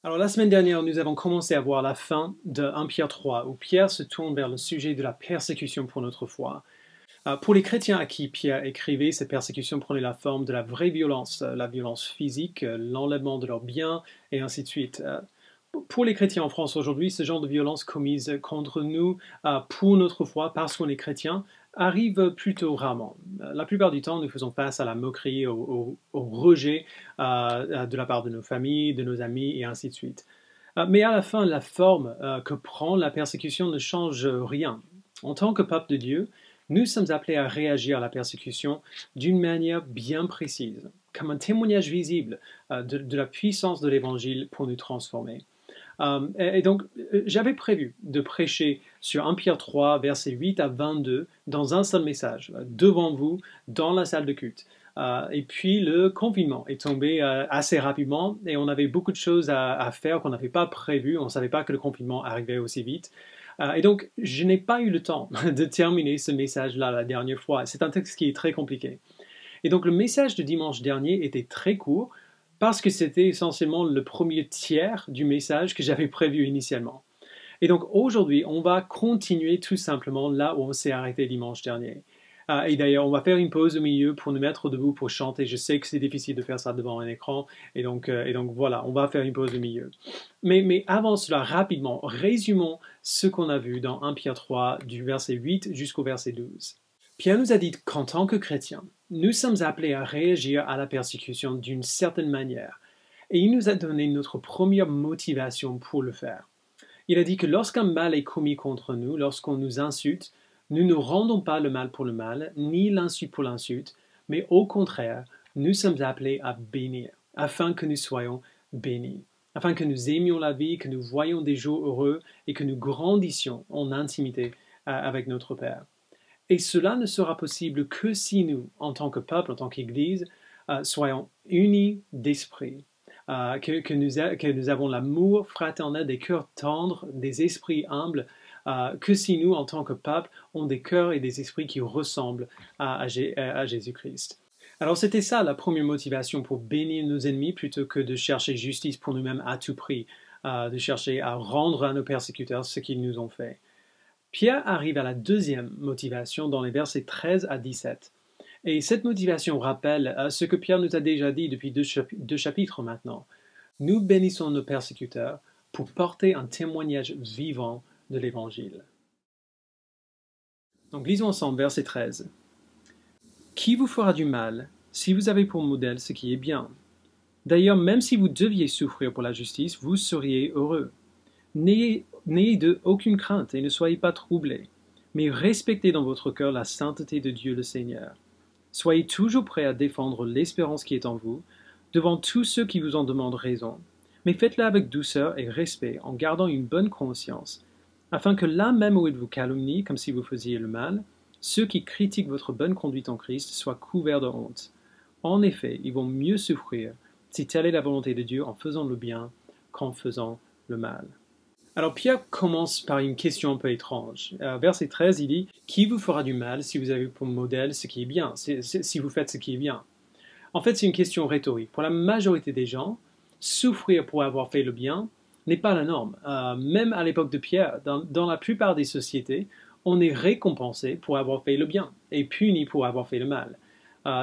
Alors la semaine dernière, nous avons commencé à voir la fin de 1 Pierre 3, où Pierre se tourne vers le sujet de la persécution pour notre foi. Pour les chrétiens à qui Pierre écrivait, cette persécution prenait la forme de la vraie violence, la violence physique, l'enlèvement de leurs biens, et ainsi de suite. Pour les chrétiens en France aujourd'hui, ce genre de violence commise contre nous pour notre foi, parce qu'on est chrétien, arrive plutôt rarement. La plupart du temps, nous faisons face à la moquerie, au rejet de la part de nos familles, de nos amis, et ainsi de suite. Mais à la fin, la forme que prend la persécution ne change rien. En tant que peuple de Dieu, nous sommes appelés à réagir à la persécution d'une manière bien précise, comme un témoignage visible de la puissance de l'Évangile pour nous transformer. Et donc, j'avais prévu de prêcher sur 1 Pierre 3, versets 8 à 22, dans un seul message, devant vous, dans la salle de culte. Et puis, le confinement est tombé assez rapidement et on avait beaucoup de choses à faire qu'on n'avait pas prévues. On ne savait pas que le confinement arrivait aussi vite. Et donc, je n'ai pas eu le temps de terminer ce message-là la dernière fois. C'est un texte qui est très compliqué. Et donc, le message de dimanche dernier était très court, parce que c'était essentiellement le premier tiers du message que j'avais prévu initialement. Et donc aujourd'hui, on va continuer tout simplement là où on s'est arrêté dimanche dernier. Et d'ailleurs, on va faire une pause au milieu pour nous mettre debout pour chanter. Je sais que c'est difficile de faire ça devant un écran, et donc voilà, on va faire une pause au milieu. Mais avant cela, rapidement, résumons ce qu'on a vu dans 1 Pierre 3, du verset 8 jusqu'au verset 12. Pierre nous a dit qu'en tant que chrétiens, nous sommes appelés à réagir à la persécution d'une certaine manière, et il nous a donné notre première motivation pour le faire. Il a dit que lorsqu'un mal est commis contre nous, lorsqu'on nous insulte, nous ne rendons pas le mal pour le mal, ni l'insulte pour l'insulte, mais au contraire, nous sommes appelés à bénir, afin que nous soyons bénis, afin que nous aimions la vie, que nous voyions des jours heureux et que nous grandissions en intimité avec notre Père. Et cela ne sera possible que si nous, en tant que peuple, en tant qu'Église, soyons unis d'esprit, que nous avons l'amour fraternel, des cœurs tendres, des esprits humbles, que si nous, en tant que peuple, avons des cœurs et des esprits qui ressemblent à Jésus-Christ. Alors c'était ça la première motivation pour bénir nos ennemis plutôt que de chercher justice pour nous-mêmes à tout prix, de chercher à rendre à nos persécuteurs ce qu'ils nous ont fait. Pierre arrive à la deuxième motivation dans les versets 13 à 17. Et cette motivation rappelle ce que Pierre nous a déjà dit depuis deux chapitres maintenant. Nous bénissons nos persécuteurs pour porter un témoignage vivant de l'Évangile. Donc lisons ensemble verset 13. Qui vous fera du mal si vous avez pour modèle ce qui est bien? D'ailleurs, même si vous deviez souffrir pour la justice, vous seriez heureux. N'ayez aucune crainte et ne soyez pas troublés, mais respectez dans votre cœur la sainteté de Dieu le Seigneur. Soyez toujours prêts à défendre l'espérance qui est en vous, devant tous ceux qui vous en demandent raison, mais faites-le avec douceur et respect, en gardant une bonne conscience, afin que là même où ils vous calomnient, comme si vous faisiez le mal, ceux qui critiquent votre bonne conduite en Christ soient couverts de honte. En effet, ils vont mieux souffrir, si telle est la volonté de Dieu, en faisant le bien qu'en faisant le mal. Alors Pierre commence par une question un peu étrange. Verset 13, il dit « Qui vous fera du mal si vous avez pour modèle ce qui est bien, si vous faites ce qui est bien ?» En fait, c'est une question rhétorique. Pour la majorité des gens, souffrir pour avoir fait le bien n'est pas la norme. Même à l'époque de Pierre, dans la plupart des sociétés, on est récompensé pour avoir fait le bien et puni pour avoir fait le mal.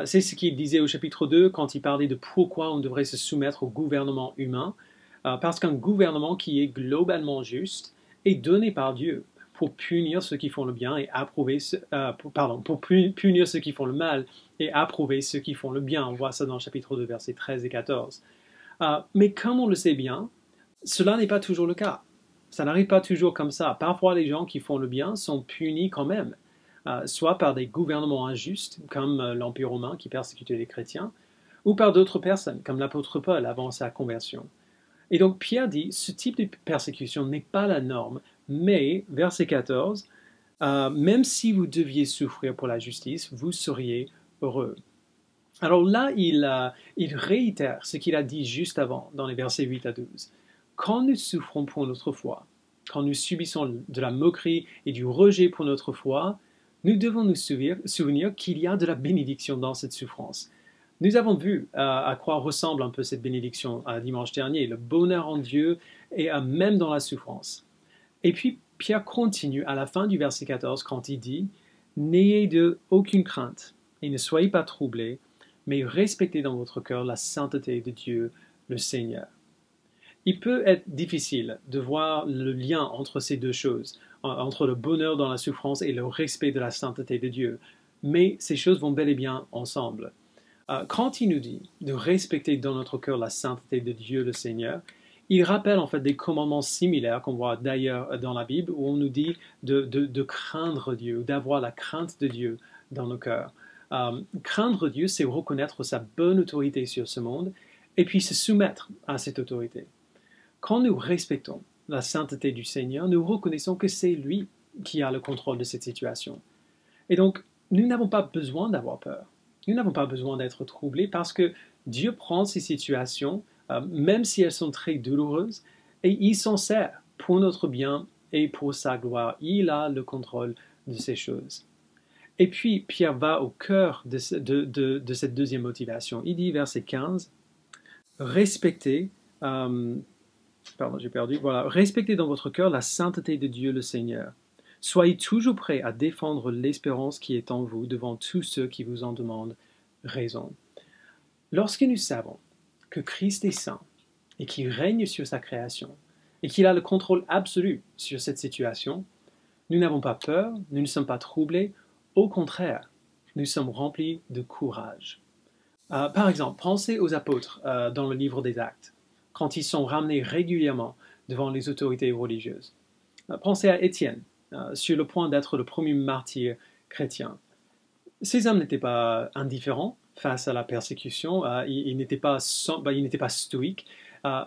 C'est ce qu'il disait au chapitre 2 quand il parlait de pourquoi on devrait se soumettre au gouvernement humain. Parce qu'un gouvernement qui est globalement juste est donné par Dieu pour punir ceux qui font le bien et approuver pour punir ceux qui font le mal et approuver ceux qui font le bien. On voit ça dans le chapitre 2, versets 13 et 14. Mais comme on le sait bien, cela n'est pas toujours le cas. Ça n'arrive pas toujours comme ça. Parfois, les gens qui font le bien sont punis quand même, soit par des gouvernements injustes, comme l'Empire romain qui persécutait les chrétiens, ou par d'autres personnes, comme l'apôtre Paul avant sa conversion. Et donc Pierre dit, ce type de persécution n'est pas la norme, mais, verset 14, même si vous deviez souffrir pour la justice, vous seriez heureux. Alors là, il réitère ce qu'il a dit juste avant, dans les versets 8 à 12. Quand nous souffrons pour notre foi, quand nous subissons de la moquerie et du rejet pour notre foi, nous devons nous souvenir qu'il y a de la bénédiction dans cette souffrance. Nous avons vu à quoi ressemble un peu cette bénédiction dimanche dernier, le bonheur en Dieu et même dans la souffrance. Et puis Pierre continue à la fin du verset 14 quand il dit « N'ayez de aucune crainte et ne soyez pas troublés, mais respectez dans votre cœur la sainteté de Dieu le Seigneur. » Il peut être difficile de voir le lien entre ces deux choses, entre le bonheur dans la souffrance et le respect de la sainteté de Dieu, mais ces choses vont bel et bien ensemble. Quand il nous dit de respecter dans notre cœur la sainteté de Dieu le Seigneur, il rappelle en fait des commandements similaires qu'on voit d'ailleurs dans la Bible où on nous dit de craindre Dieu, d'avoir la crainte de Dieu dans nos cœurs. Craindre Dieu, c'est reconnaître sa bonne autorité sur ce monde et puis se soumettre à cette autorité. Quand nous respectons la sainteté du Seigneur, nous reconnaissons que c'est lui qui a le contrôle de cette situation. Et donc, nous n'avons pas besoin d'avoir peur. Nous n'avons pas besoin d'être troublés parce que Dieu prend ces situations, même si elles sont très douloureuses, et il s'en sert pour notre bien et pour sa gloire. Il a le contrôle de ces choses. Et puis, Pierre va au cœur de cette deuxième motivation. Il dit, verset 15, respectez, respectez dans votre cœur la sainteté de Dieu le Seigneur. Soyez toujours prêts à défendre l'espérance qui est en vous devant tous ceux qui vous en demandent raison. Lorsque nous savons que Christ est saint et qu'il règne sur sa création et qu'il a le contrôle absolu sur cette situation, nous n'avons pas peur, nous ne sommes pas troublés, au contraire, nous sommes remplis de courage. Par exemple, pensez aux apôtres dans le livre des Actes, quand ils sont ramenés régulièrement devant les autorités religieuses. Pensez à Étienne, sur le point d'être le premier martyr chrétien. Ces hommes n'étaient pas indifférents face à la persécution, ils n'étaient pas stoïques,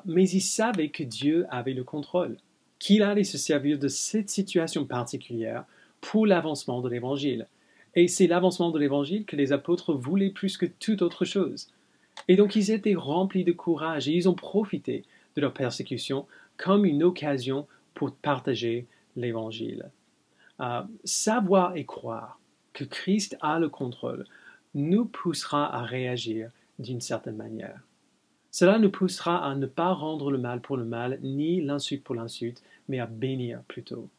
mais ils savaient que Dieu avait le contrôle, qu'il allait se servir de cette situation particulière pour l'avancement de l'Évangile. Et c'est l'avancement de l'Évangile que les apôtres voulaient plus que toute autre chose. Et donc ils étaient remplis de courage et ils ont profité de leur persécution comme une occasion pour partager l'Évangile. Savoir et croire que Christ a le contrôle nous poussera à réagir d'une certaine manière. Cela nous poussera à ne pas rendre le mal pour le mal, ni l'insulte pour l'insulte, mais à bénir plutôt.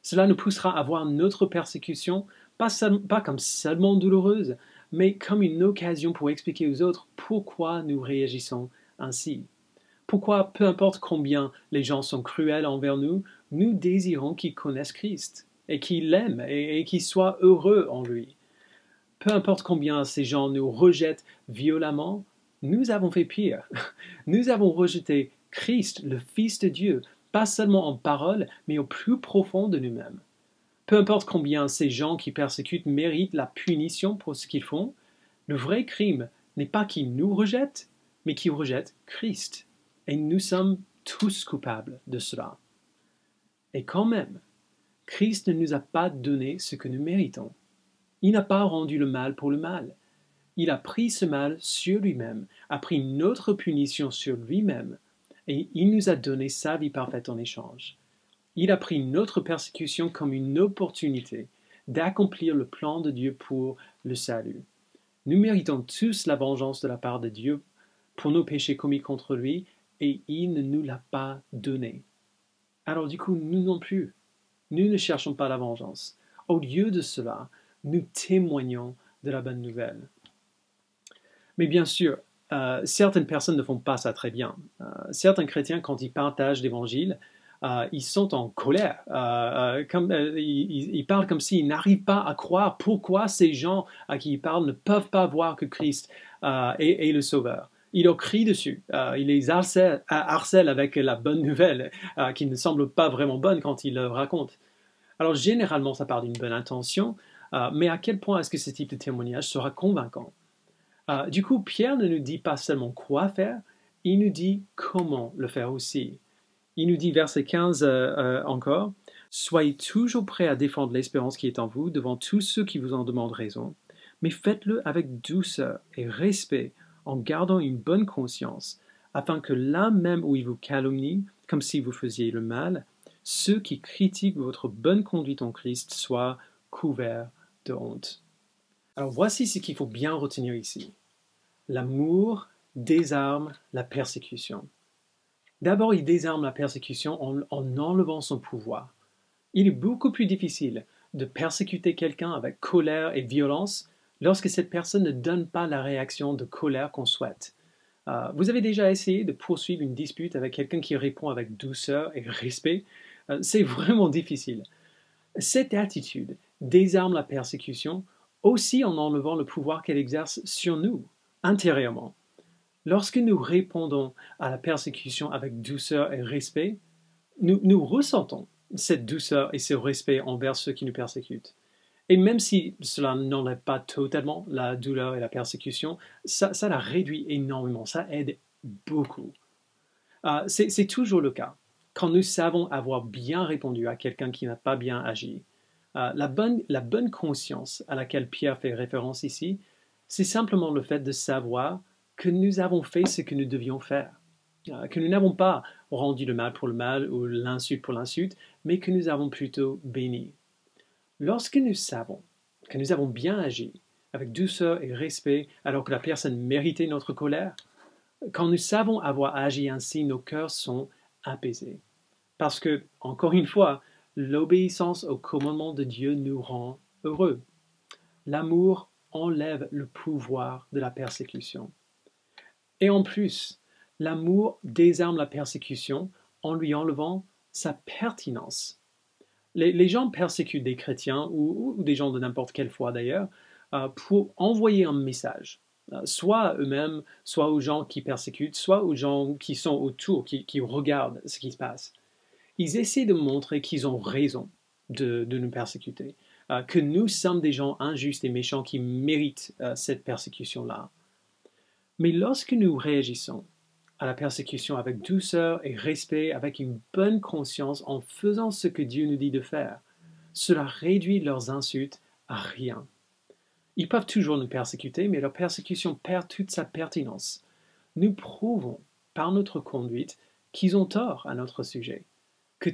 Cela nous poussera à voir notre persécution pas comme seulement douloureuse, mais comme une occasion pour expliquer aux autres pourquoi nous réagissons ainsi. Pourquoi, peu importe combien les gens sont cruels envers nous, nous désirons qu'ils connaissent Christ et qu'ils l'aiment et qu'ils soient heureux en lui. Peu importe combien ces gens nous rejettent violemment, nous avons fait pire. Nous avons rejeté Christ, le Fils de Dieu, pas seulement en parole, mais au plus profond de nous-mêmes. Peu importe combien ces gens qui persécutent méritent la punition pour ce qu'ils font, le vrai crime n'est pas qu'ils nous rejettent, mais qu'ils rejettent Christ. Et nous sommes tous coupables de cela. Et quand même, Christ ne nous a pas donné ce que nous méritons. Il n'a pas rendu le mal pour le mal. Il a pris ce mal sur lui-même, a pris notre punition sur lui-même, et il nous a donné sa vie parfaite en échange. Il a pris notre persécution comme une opportunité d'accomplir le plan de Dieu pour le salut. Nous méritons tous la vengeance de la part de Dieu pour nos péchés commis contre lui, et il ne nous l'a pas donné. Alors du coup, nous non plus, nous ne cherchons pas la vengeance. Au lieu de cela, nous témoignons de la bonne nouvelle. Mais bien sûr, certaines personnes ne font pas ça très bien. Certains chrétiens, quand ils partagent l'Évangile, ils sont en colère. Ils parlent comme s'ils n'arrivent pas à croire pourquoi ces gens à qui ils parlent ne peuvent pas voir que Christ est le Sauveur. Ils leur crient dessus, ils les harcèlent avec la bonne nouvelle, qui ne semble pas vraiment bonne quand ils le racontent. Alors généralement, ça part d'une bonne intention, mais à quel point est-ce que ce type de témoignage sera convaincant? Du coup, Pierre ne nous dit pas seulement quoi faire, il nous dit comment le faire aussi. Il nous dit, verset 15 encore, « Soyez toujours prêts à défendre l'espérance qui est en vous devant tous ceux qui vous en demandent raison, mais faites-le avec douceur et respect, en gardant une bonne conscience, afin que là même où ils vous calomnient, comme si vous faisiez le mal, ceux qui critiquent votre bonne conduite en Christ soient couverts de honte. » Alors voici ce qu'il faut bien retenir ici. L'amour désarme la persécution. D'abord, il désarme la persécution en enlevant son pouvoir. Il est beaucoup plus difficile de persécuter quelqu'un avec colère et violence lorsque cette personne ne donne pas la réaction de colère qu'on souhaite. Vous avez déjà essayé de poursuivre une dispute avec quelqu'un qui répond avec douceur et respect? C'est vraiment difficile. Cette attitude désarme la persécution aussi en enlevant le pouvoir qu'elle exerce sur nous, intérieurement. Lorsque nous répondons à la persécution avec douceur et respect, nous ressentons cette douceur et ce respect envers ceux qui nous persécutent. Et même si cela n'enlève pas totalement la douleur et la persécution, ça la réduit énormément, ça aide beaucoup. C'est toujours le cas. Quand nous savons avoir bien répondu à quelqu'un qui n'a pas bien agi, la bonne conscience à laquelle Pierre fait référence ici, c'est simplement le fait de savoir que nous avons fait ce que nous devions faire, que nous n'avons pas rendu le mal pour le mal ou l'insulte pour l'insulte, mais que nous avons plutôt béni. Lorsque nous savons que nous avons bien agi, avec douceur et respect, alors que la personne méritait notre colère, quand nous savons avoir agi ainsi, nos cœurs sont apaisés. Parce que, encore une fois, l'obéissance au commandement de Dieu nous rend heureux. L'amour enlève le pouvoir de la persécution. Et en plus, l'amour désarme la persécution en lui enlevant sa pertinence. Les gens persécutent des chrétiens ou des gens de n'importe quelle foi d'ailleurs pour envoyer un message, soit à eux-mêmes, soit aux gens qui persécutent, soit aux gens qui sont autour, qui regardent ce qui se passe. Ils essaient de montrer qu'ils ont raison de nous persécuter, que nous sommes des gens injustes et méchants qui méritent cette persécution-là. Mais lorsque nous réagissons à la persécution avec douceur et respect, avec une bonne conscience, en faisant ce que Dieu nous dit de faire, cela réduit leurs insultes à rien. Ils peuvent toujours nous persécuter, mais leur persécution perd toute sa pertinence. Nous prouvons par notre conduite qu'ils ont tort à notre sujet, que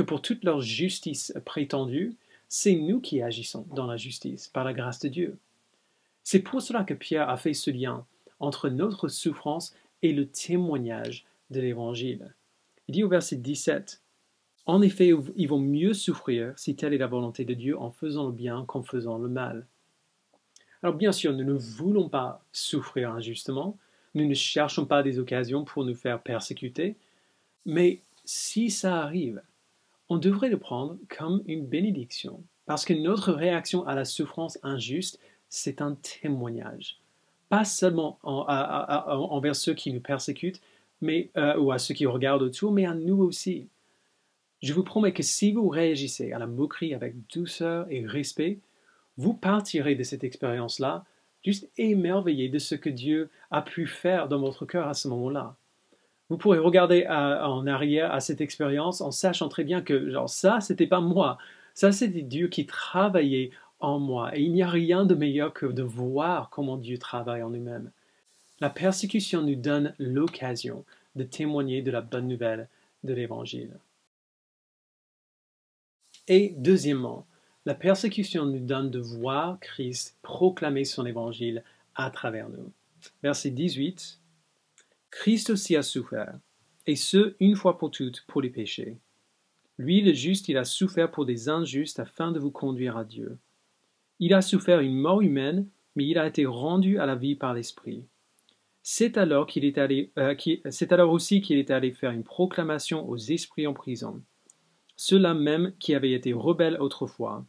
pour toute leur justice prétendue, c'est nous qui agissons dans la justice par la grâce de Dieu. C'est pour cela que Pierre a fait ce lien entre notre souffrance et le témoignage de l'Évangile. Il dit au verset 17, « En effet, il vaut mieux souffrir, si telle est la volonté de Dieu, en faisant le bien qu'en faisant le mal. » Alors bien sûr, nous ne voulons pas souffrir injustement, nous ne cherchons pas des occasions pour nous faire persécuter, mais si ça arrive, on devrait le prendre comme une bénédiction, parce que notre réaction à la souffrance injuste, c'est un témoignage. Pas seulement envers ceux qui nous persécutent, ou à ceux qui regardent autour, mais à nous aussi. Je vous promets que si vous réagissez à la moquerie avec douceur et respect, vous partirez de cette expérience-là juste émerveillé de ce que Dieu a pu faire dans votre cœur à ce moment-là. Vous pourrez regarder en arrière à cette expérience en sachant très bien que ça, c'était pas moi. Ça, c'était Dieu qui travaillait en moi. Et il n'y a rien de meilleur que de voir comment Dieu travaille en nous-mêmes. La persécution nous donne l'occasion de témoigner de la bonne nouvelle de l'Évangile. Et deuxièmement, la persécution nous donne de voir Christ proclamer son Évangile à travers nous. Verset 18. Christ aussi a souffert, et ce, une fois pour toutes, pour les péchés. Lui, le juste, il a souffert pour des injustes afin de vous conduire à Dieu. Il a souffert une mort humaine, mais il a été rendu à la vie par l'Esprit. C'est alors aussi qu'il est allé faire une proclamation aux esprits en prison, ceux-là même qui avaient été rebelles autrefois,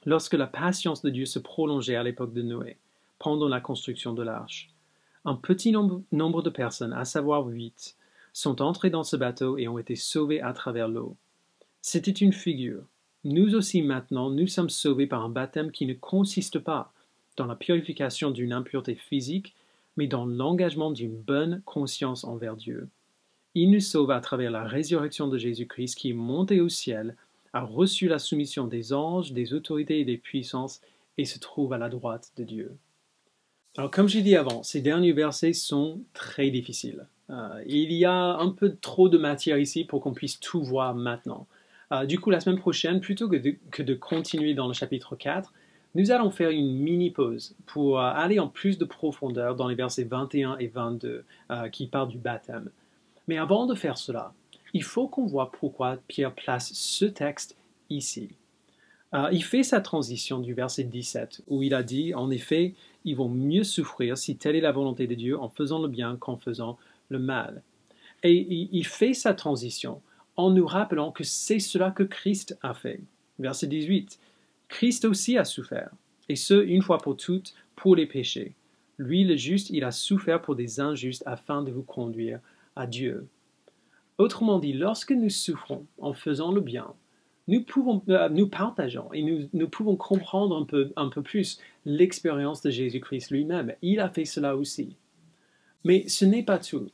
lorsque la patience de Dieu se prolongeait à l'époque de Noé, pendant la construction de l'arche. Un petit nombre de personnes, à savoir 8, sont entrées dans ce bateau et ont été sauvées à travers l'eau. C'était une figure. Nous aussi maintenant, nous sommes sauvés par un baptême qui ne consiste pas dans la purification d'une impureté physique, mais dans l'engagement d'une bonne conscience envers Dieu. Il nous sauve à travers la résurrection de Jésus-Christ qui est monté au ciel, a reçu la soumission des anges, des autorités et des puissances et se trouve à la droite de Dieu. Alors comme j'ai dit avant, ces derniers versets sont très difficiles. Il y a un peu trop de matière ici pour qu'on puisse tout voir maintenant. Du coup, la semaine prochaine, plutôt que de continuer dans le chapitre 4, Nous allons faire une mini-pause pour aller en plus de profondeur dans les versets 21 et 22 qui parlent du baptême. Mais avant de faire cela, il faut qu'on voit pourquoi Pierre place ce texte ici. Il fait sa transition du verset 17 où il a dit, en effet, ils vont mieux souffrir si telle est la volonté de Dieu en faisant le bien qu'en faisant le mal. Et il fait sa transition en nous rappelant que c'est cela que Christ a fait. Verset 18. Christ aussi a souffert, et ce, une fois pour toutes, pour les péchés. Lui, le juste, il a souffert pour des injustes afin de vous conduire à Dieu. Autrement dit, lorsque nous souffrons en faisant le bien, nous partageons et nous pouvons comprendre un peu plus l'expérience de Jésus-Christ lui-même. Il a fait cela aussi. Mais ce n'est pas tout.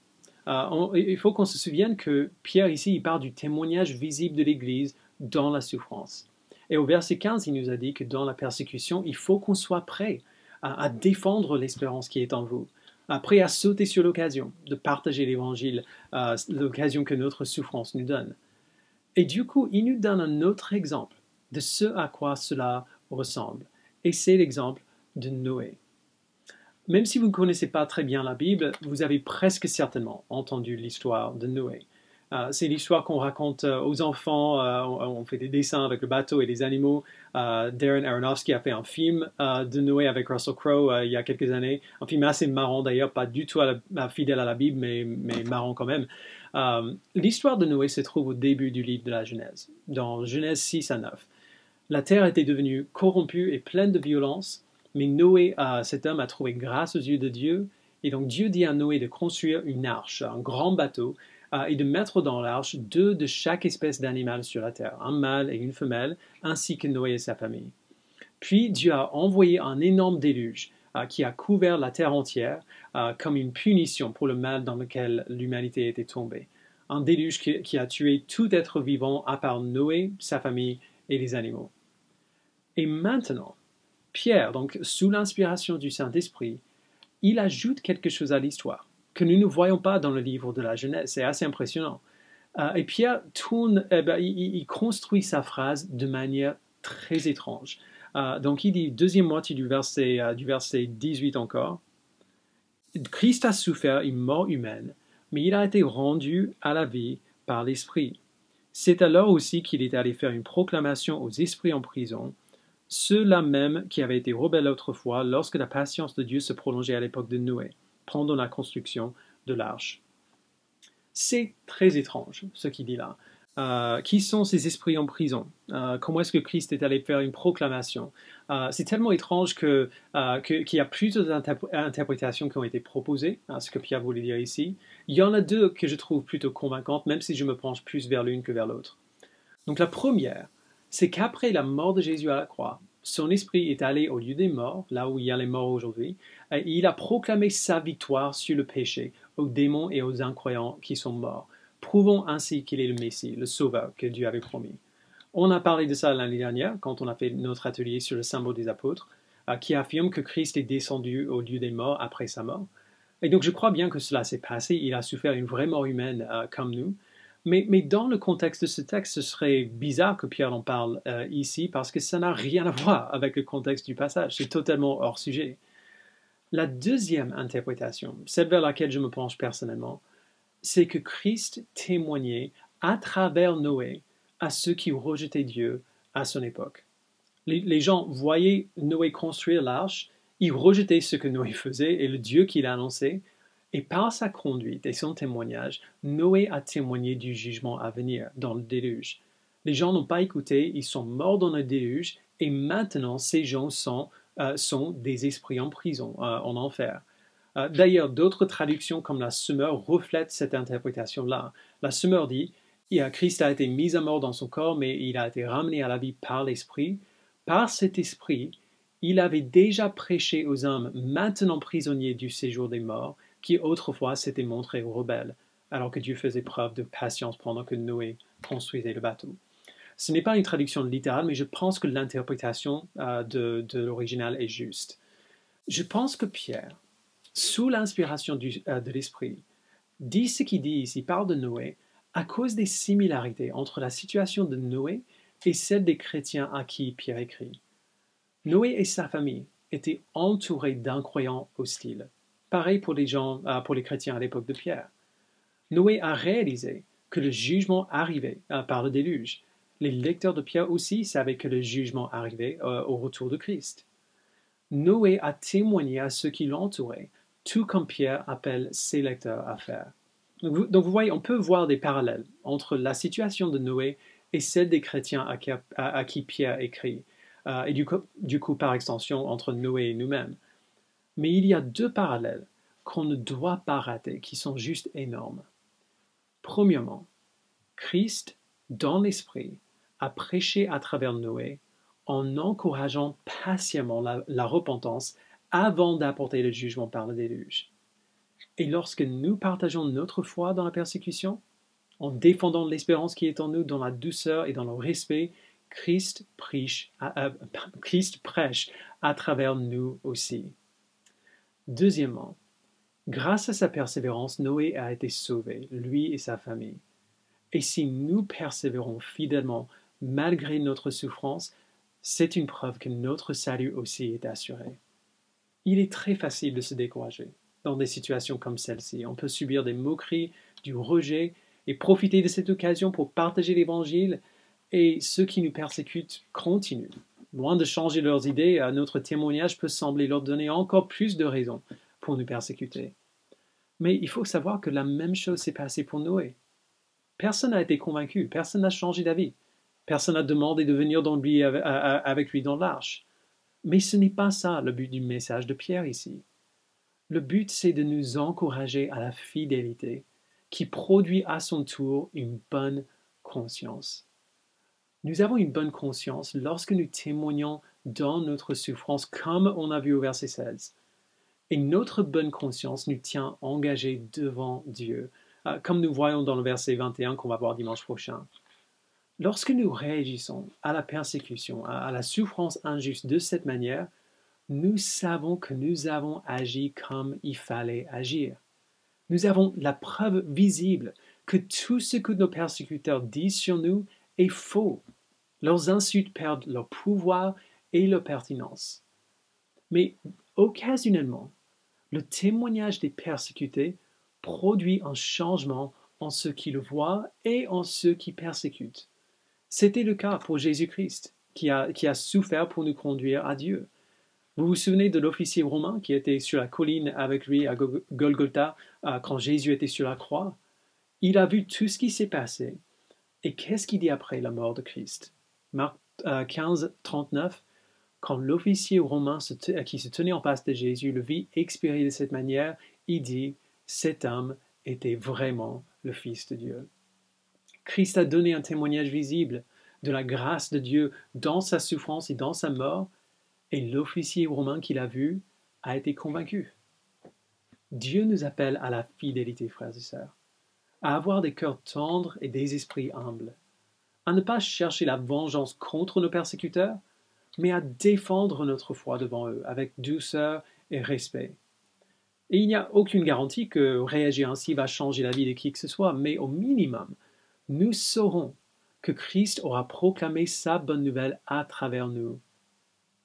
Il faut qu'on se souvienne que Pierre ici, il parle du témoignage visible de l'Église dans la souffrance. Et au verset 15, il nous a dit que dans la persécution, il faut qu'on soit prêt à défendre l'espérance qui est en vous, prêt à sauter sur l'occasion de partager l'Évangile, l'occasion que notre souffrance nous donne. Et du coup, il nous donne un autre exemple de ce à quoi cela ressemble. Et c'est l'exemple de Noé. Même si vous ne connaissez pas très bien la Bible, vous avez presque certainement entendu l'histoire de Noé. C'est l'histoire qu'on raconte aux enfants, on fait des dessins avec le bateau et les animaux. Darren Aronofsky a fait un film de Noé avec Russell Crowe il y a quelques années. Un film assez marrant d'ailleurs, pas du tout fidèle à la Bible, mais marrant quand même. L'histoire de Noé se trouve au début du livre de la Genèse, dans Genèse 6 à 9. La terre était devenue corrompue et pleine de violence, mais Noé, cet homme, a trouvé grâce aux yeux de Dieu, et donc Dieu dit à Noé de construire une arche, un grand bateau, et de mettre dans l'arche 2 de chaque espèce d'animal sur la terre, un mâle et une femelle, ainsi que Noé et sa famille. Puis Dieu a envoyé un énorme déluge qui a couvert la terre entière comme une punition pour le mal dans lequel l'humanité était tombée. Un déluge qui a tué tout être vivant à part Noé, sa famille et les animaux. Et maintenant, Pierre, donc sous l'inspiration du Saint-Esprit, il ajoute quelque chose à l'histoire que nous ne voyons pas dans le livre de la Genèse. C'est assez impressionnant. Et Pierre il construit sa phrase de manière très étrange. Donc il dit, deuxième moitié du verset 18 encore, Christ a souffert une mort humaine, mais il a été rendu à la vie par l'Esprit. C'est alors aussi qu'il est allé faire une proclamation aux esprits en prison, ceux-là même qui avaient été rebelles autrefois lorsque la patience de Dieu se prolongeait à l'époque de Noé, pendant la construction de l'arche. C'est très étrange ce qu'il dit là. Qui sont ces esprits en prison? Comment est-ce que Christ est allé faire une proclamation? C'est tellement étrange qu'il y a plusieurs interprétations qui ont été proposées, ce que Pierre voulait dire ici. Il y en a 2 que je trouve plutôt convaincantes, même si je me penche plus vers l'une que vers l'autre. Donc la première, c'est qu'après la mort de Jésus à la croix, son esprit est allé au lieu des morts, là où il y a les morts aujourd'hui, et il a proclamé sa victoire sur le péché aux démons et aux incroyants qui sont morts, prouvant ainsi qu'il est le Messie, le Sauveur que Dieu avait promis. On a parlé de ça l'année dernière, quand on a fait notre atelier sur le symbole des apôtres, qui affirme que Christ est descendu au lieu des morts après sa mort. Et donc je crois bien que cela s'est passé, il a souffert une vraie mort humaine comme nous. Mais dans le contexte de ce texte, ce serait bizarre que Pierre en parle ici parce que ça n'a rien à voir avec le contexte du passage. C'est totalement hors sujet. La deuxième interprétation, celle vers laquelle je me penche personnellement, c'est que Christ témoignait à travers Noé à ceux qui rejetaient Dieu à son époque. Les gens voyaient Noé construire l'arche, ils rejetaient ce que Noé faisait et le Dieu qu'il annonçait. Et par sa conduite et son témoignage, Noé a témoigné du jugement à venir dans le déluge. Les gens n'ont pas écouté, ils sont morts dans le déluge, et maintenant ces gens sont des esprits en prison, en enfer. D'ailleurs, d'autres traductions comme la Semeur reflètent cette interprétation-là. La Semeur dit, Christ a été mis à mort dans son corps, mais il a été ramené à la vie par l'Esprit. Par cet Esprit, il avait déjà prêché aux hommes maintenant prisonniers du séjour des morts, qui autrefois s'étaient montrés rebelles, alors que Dieu faisait preuve de patience pendant que Noé construisait le bateau. Ce n'est pas une traduction littérale, mais je pense que l'interprétation de l'original est juste. Je pense que Pierre, sous l'inspiration de l'Esprit, dit ce qu'il dit ici, parle de Noé, à cause des similarités entre la situation de Noé et celle des chrétiens à qui Pierre écrit. Noé et sa famille étaient entourés d'incroyants hostiles. Pareil pour pour les chrétiens à l'époque de Pierre. Noé a réalisé que le jugement arrivait par le déluge. Les lecteurs de Pierre aussi savaient que le jugement arrivait au retour de Christ. Noé a témoigné à ceux qui l'entouraient, tout comme Pierre appelle ses lecteurs à faire. Donc vous voyez, on peut voir des parallèles entre la situation de Noé et celle des chrétiens à qui Pierre écrit, et du coup, par extension, entre Noé et nous-mêmes. Mais il y a deux parallèles qu'on ne doit pas rater, qui sont juste énormes. Premièrement, Christ, dans l'Esprit, a prêché à travers Noé en encourageant patiemment la repentance avant d'apporter le jugement par le déluge. Et lorsque nous partageons notre foi dans la persécution, en défendant l'espérance qui est en nous, dans la douceur et dans le respect, Christ prêche à travers nous aussi. Deuxièmement, grâce à sa persévérance, Noé a été sauvé, lui et sa famille. Et si nous persévérons fidèlement malgré notre souffrance, c'est une preuve que notre salut aussi est assuré. Il est très facile de se décourager dans des situations comme celle-ci. On peut subir des moqueries, du rejet, et profiter de cette occasion pour partager l'Évangile, et ceux qui nous persécutent continuent. Loin de changer leurs idées, notre témoignage peut sembler leur donner encore plus de raisons pour nous persécuter. Mais il faut savoir que la même chose s'est passée pour Noé. Personne n'a été convaincu, personne n'a changé d'avis, personne n'a demandé de venir avec lui dans l'arche. Mais ce n'est pas ça le but du message de Pierre ici. Le but, c'est de nous encourager à la fidélité, qui produit à son tour une bonne conscience. Nous avons une bonne conscience lorsque nous témoignons dans notre souffrance, comme on a vu au verset 16. Et notre bonne conscience nous tient engagés devant Dieu, comme nous voyons dans le verset 21 qu'on va voir dimanche prochain. Lorsque nous réagissons à la persécution, à la souffrance injuste de cette manière, nous savons que nous avons agi comme il fallait agir. Nous avons la preuve visible que tout ce que nos persécuteurs disent sur nous est faux. Leurs insultes perdent leur pouvoir et leur pertinence. Mais occasionnellement, le témoignage des persécutés produit un changement en ceux qui le voient et en ceux qui persécutent. C'était le cas pour Jésus-Christ, qui a souffert pour nous conduire à Dieu. Vous vous souvenez de l'officier romain qui était sur la colline avec lui à Golgotha quand Jésus était sur la croix? Il a vu tout ce qui s'est passé. Et qu'est-ce qu'il dit après la mort de Christ? Marc 15, 39, quand l'officier romain qui se tenait en face de Jésus le vit expirer de cette manière, il dit « Cet homme était vraiment le Fils de Dieu ». Christ a donné un témoignage visible de la grâce de Dieu dans sa souffrance et dans sa mort, et l'officier romain qui l'a vu a été convaincu. Dieu nous appelle à la fidélité, frères et sœurs, à avoir des cœurs tendres et des esprits humbles, à ne pas chercher la vengeance contre nos persécuteurs, mais à défendre notre foi devant eux avec douceur et respect. Et il n'y a aucune garantie que réagir ainsi va changer la vie de qui que ce soit, mais au minimum, nous saurons que Christ aura proclamé sa bonne nouvelle à travers nous.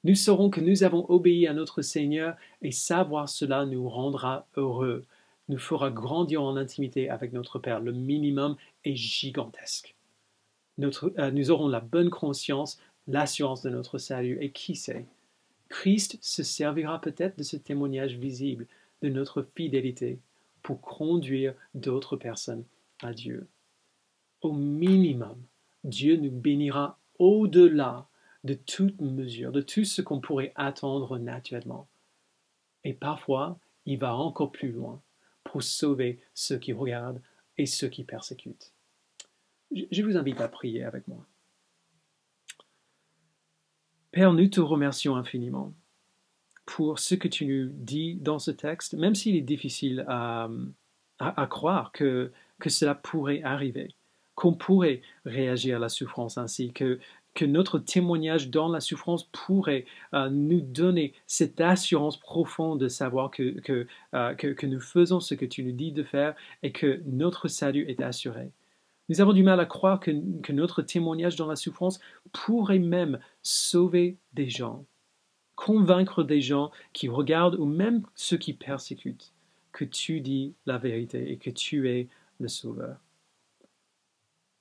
Nous saurons que nous avons obéi à notre Seigneur et savoir cela nous rendra heureux, nous fera grandir en intimité avec notre Père. Le minimum est gigantesque. Nous aurons la bonne conscience, l'assurance de notre salut et qui sait, Christ se servira peut-être de ce témoignage visible de notre fidélité pour conduire d'autres personnes à Dieu. Au minimum, Dieu nous bénira au-delà de toute mesure, de tout ce qu'on pourrait attendre naturellement. Et parfois, il va encore plus loin pour sauver ceux qui regardent et ceux qui persécutent. Je vous invite à prier avec moi. Père, nous te remercions infiniment pour ce que tu nous dis dans ce texte, même s'il est difficile à croire que cela pourrait arriver, qu'on pourrait réagir à la souffrance ainsi, que notre témoignage dans la souffrance pourrait nous donner cette assurance profonde de savoir que nous faisons ce que tu nous dis de faire et que notre salut est assuré. Nous avons du mal à croire que notre témoignage dans la souffrance pourrait même sauver des gens. convaincre des gens qui regardent ou même ceux qui persécutent que tu dis la vérité et que tu es le Sauveur.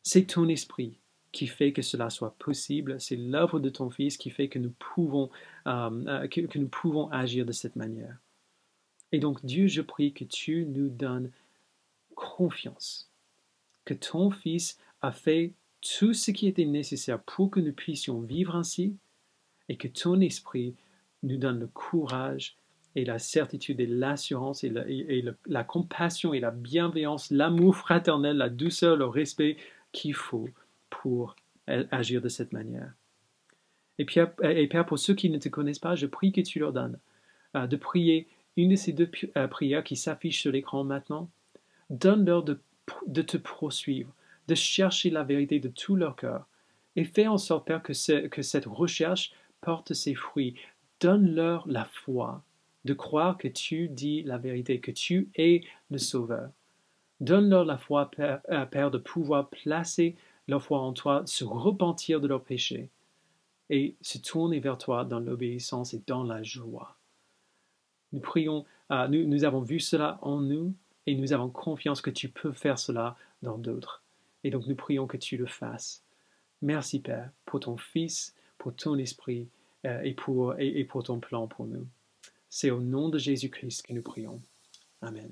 C'est ton esprit qui fait que cela soit possible. C'est l'œuvre de ton Fils qui fait que nous pouvons agir de cette manière. Et donc, Dieu, je prie que tu nous donnes confiance, que ton Fils a fait tout ce qui était nécessaire pour que nous puissions vivre ainsi, et que ton esprit nous donne le courage et la certitude et l'assurance et la compassion et la bienveillance, l'amour fraternel, la douceur, le respect qu'il faut pour agir de cette manière. Et Père, pour ceux qui ne te connaissent pas, je prie que tu leur donnes de prier une de ces deux prières qui s'affichent sur l'écran maintenant. Donne-leur de te poursuivre, de chercher la vérité de tout leur cœur. Et fais en sorte, Père, que cette recherche porte ses fruits. Donne-leur la foi de croire que tu dis la vérité, que tu es le Sauveur. Donne-leur la foi, Père, de pouvoir placer leur foi en toi, se repentir de leurs péchés et se tourner vers toi dans l'obéissance et dans la joie. Nous prions, nous avons vu cela en nous et nous avons confiance que tu peux faire cela dans d'autres. Et donc nous prions que tu le fasses. Merci Père pour ton Fils, pour ton Esprit et pour ton plan pour nous. C'est au nom de Jésus-Christ que nous prions. Amen.